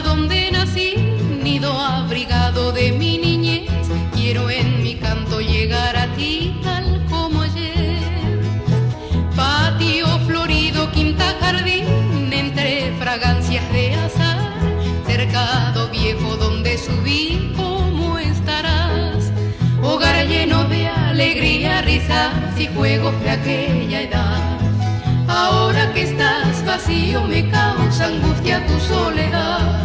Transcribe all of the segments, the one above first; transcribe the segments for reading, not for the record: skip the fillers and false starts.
Donde nací, nido abrigado de mi niñez, quiero en mi canto llegar a ti tal como ayer. Patio florido, quinta, jardín, entre fragancias de azar, cercado viejo donde subí, ¿cómo estarás? Hogar lleno de alegría, risas y juegos de aquella edad. Ahora que estás vacío me causa angustia tu soledad.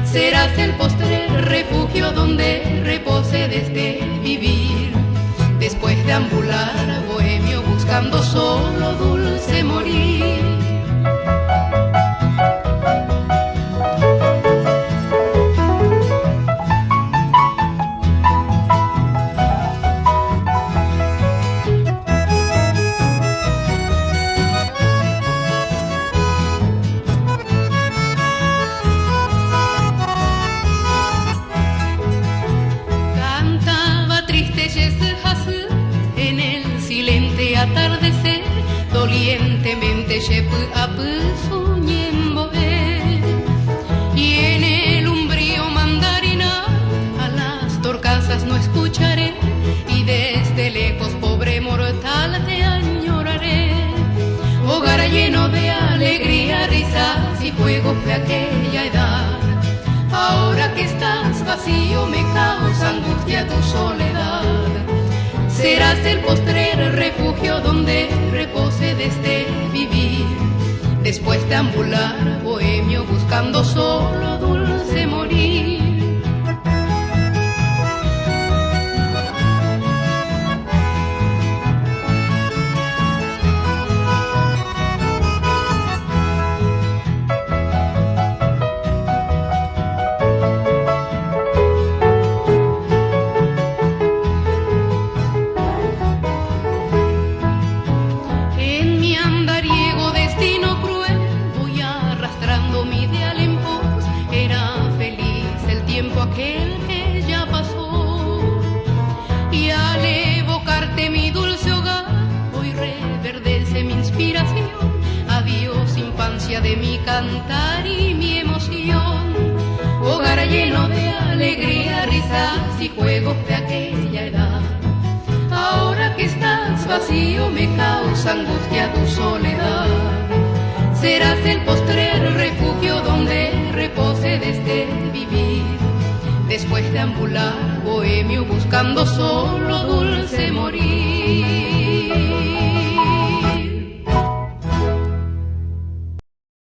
Serás el postrer refugio donde repose desde vivir. Después de ambular bohemio buscando solo dulce morir. En el silente atardecer, dolientemente shepu apu suñemboe. Y en el umbrío mandarina a las torcasas no escucharé, y desde lejos, pobre mortal, te añoraré. Hogar lleno de alegría, risas y juegos de aquella edad. Ahora que estás vacío me causa angustia tu soledad. Serás el postrer refugio donde repose desde vivir. Después de ambular bohemio buscando solo dulce morir. Aquel que ya pasó, y al evocarte mi dulce hogar, hoy reverdece mi inspiración. Adiós infancia de mi cantar y mi emoción. Hogar lleno de alegría, risas y juegos de aquella edad. Ahora que estás vacío me causa angustia tu soledad. Serás el postrer refugio donde repose desde vivir. Después de ambular bohemio buscando solo dulce morir.